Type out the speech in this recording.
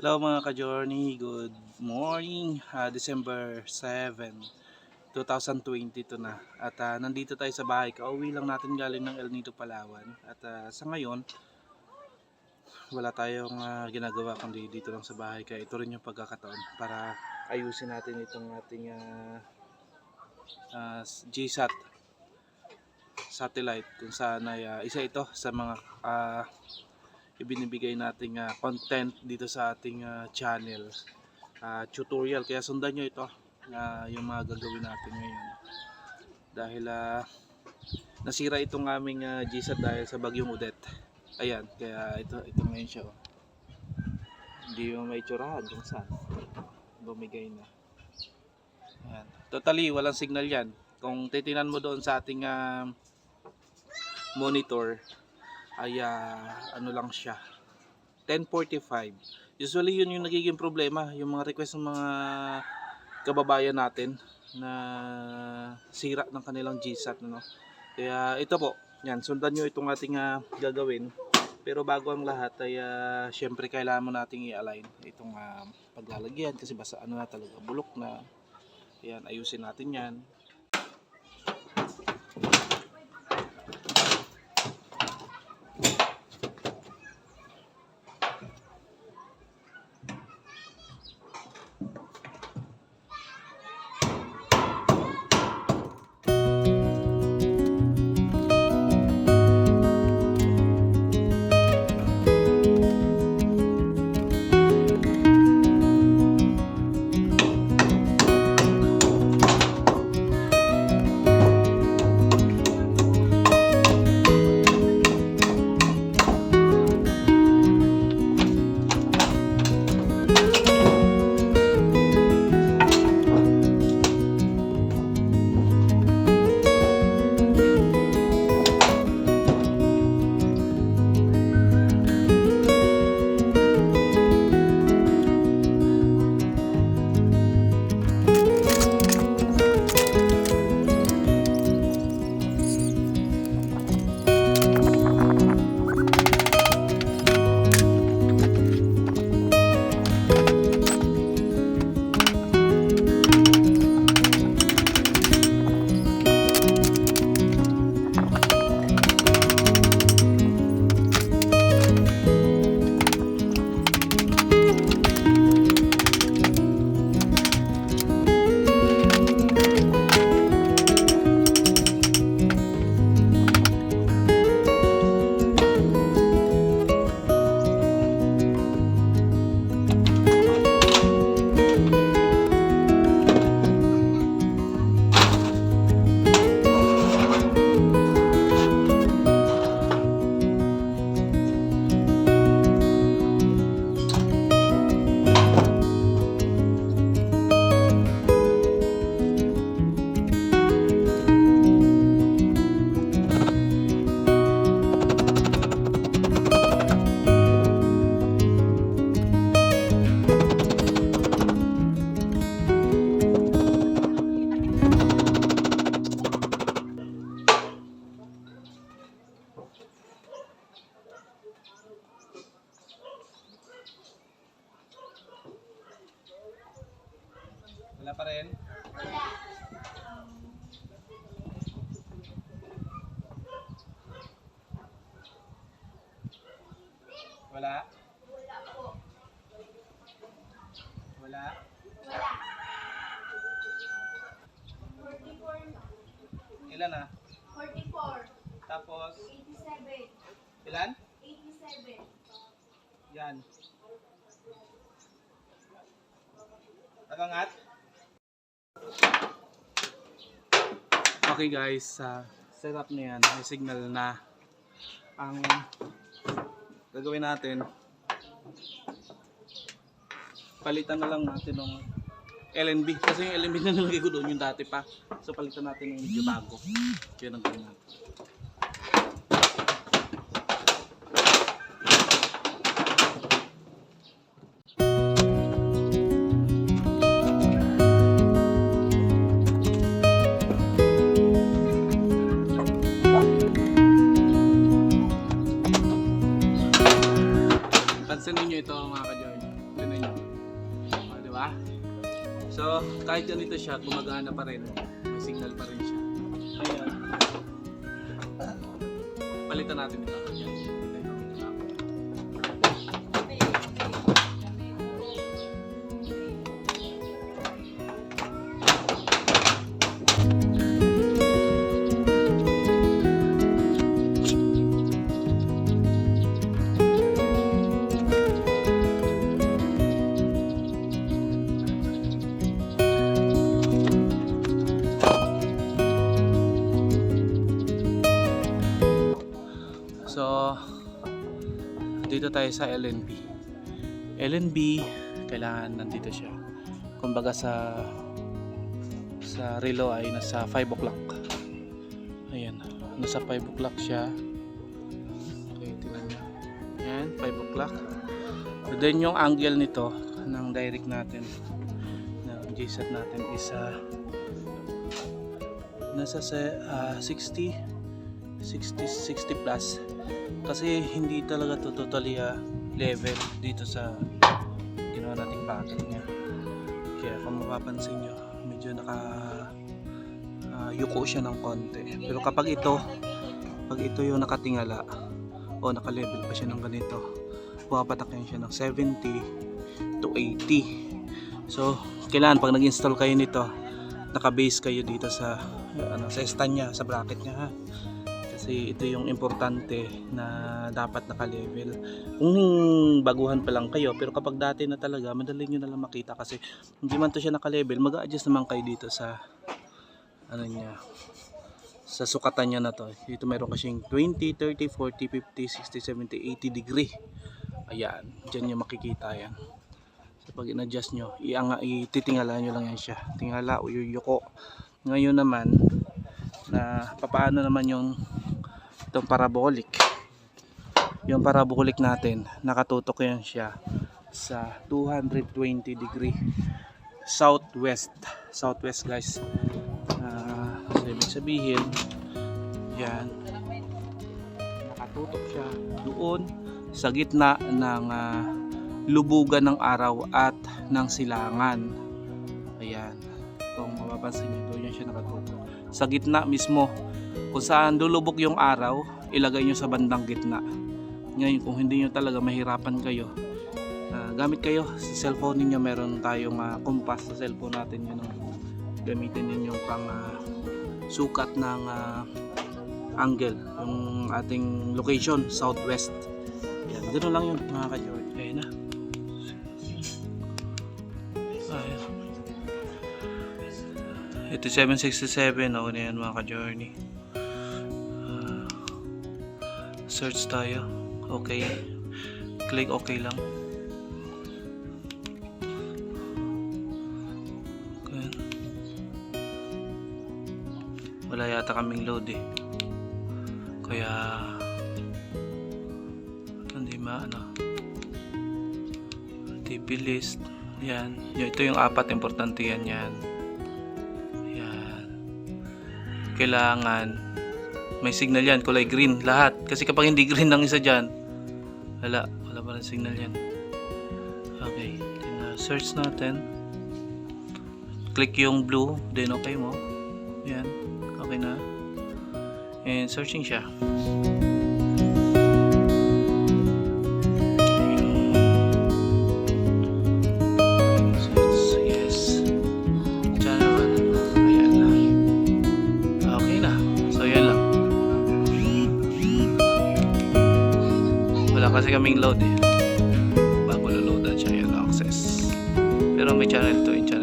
Hello mga ka-journey, good morning. December 7, 2022 na. At nandito tayo sa bahay. Kauwi lang natin galing ng El Nido, Palawan. At sa ngayon, wala tayong ginagawa kundi dito lang sa bahay. Kaya ito rin yung pagkakataon para ayusin natin itong ating Gsat satellite, kung saan ay isa ito sa mga ibinibigay nating content dito sa ating channel, tutorial. Kaya sundan nyo ito, yung mga gagawin natin ngayon dahil nasira itong aming Gsat dahil sa bagyong Udet. Ayan, kaya ito ngayon siya, oh. Hindi mo may tsurahan kung saan bumigay na. Ayan. Totally walang signal yan. Kung titinan mo doon sa ating monitor ay ano lang siya, 1045. Usually yun yung nagiging problema, yung mga request ng mga kababayan natin na sira ng kanilang Gsat, no? Kaya ito po, yan, sundan nyo itong ating gagawin. Pero bago ang lahat ay syempre kailangan mo nating i-align itong paglalagyan kasi basta ano na talaga, bulok na. Yan, ayusin natin yan. Wala pa rin? Wala? Wala po. Wala? Wala. 44. Ilan na? 44. Tapos? 87. Ilan? 87. Yan. Tagangat? Okay guys, setup na yan, may signal na. Ang gagawin natin, palitan na lang natin ng LNB kasi yung LNB na nilagay ko doon yung dati pa, so palitan natin yung medyo bago. Kaya nang gawin natin. Pansin niyo ito mga ka-journey. Tingnan nyo. Di ba? So, kahit ganito siya, gumagana pa rin. May signal pa rin siya. Ayan. Palitan natin ito. Ayan. So, dito tayo sa LNB. LNB, kailangan nandito siya. Kumbaga sa relo ay nasa 5 o'clock. Ayan, nasa 5 o'clock siya. Okay, tingnan nyo. Ayan, 5 o'clock. So, then yung angle nito ng direct natin, ng Gsat natin is nasa 60 plus. Kasi hindi talaga to totally level dito sa ginawa nating pattern niya. Kaya kung mapapansin nyo, medyo yuko siya ng konti. Pero pag ito yung nakatingala o naka-level pa siya ng ganito, pumapatak yan siya ng 70 to 80. So kailangan pag nag-install kayo nito, naka-base kayo dito sa sa stand niya, sa bracket niya, ha. Kasi ito yung importante na dapat naka-level. Kung baguhan pa lang kayo, pero kapag dati na talaga, madali nyo na lang makita kasi hindi man to siya naka-level, mag-a-adjust naman kayo dito sa niya, sa sukatan niya na to. Dito meron kasing 20, 30, 40, 50, 60, 70, 80 degree. Ayan, dyan nyo makikita yan. So pag in-adjust nyo, ititingala nyo lang yan siya. Tingala o yuko. Ngayon naman, na paano naman yung itong parabolic. Yung parabolic natin, nakatutok yan siya sa 220 degree southwest guys. So ibig sabihin yan, nakatutok siya doon sa gitna ng lubugan ng araw at ng silangan. Ayan, kung mapapansin nyo, doon yan siya nakatutok sa gitna mismo. Kung saan lulubog yung araw, ilagay nyo sa bandang gitna. Ngayon, kung hindi nyo talaga mahirapan kayo, gamit kayo sa cellphone ninyo. Meron tayong compass sa cellphone natin, yun, gamitin ninyo pang sukat ng angle, yung ating location, southwest. Yan, ganoon lang yun mga ka-George. Ayun na. Ito 767, o na yan mga ka-journey. Search tayo. Okay. Click okay lang. Okay. Wala yata kaming load eh. Kaya hindi TP list. Yan. Ito yung apat, importante yan. Kailangan may signal yan, kulay green lahat, kasi kapag hindi green ng isa dyan, wala pa rin signal yan. Okay, search natin, click yung blue, then okay mo, yan, okay na, and searching siya. Kasi kaming load eh, bago loadan siya, yan access, pero may channel 2 and channel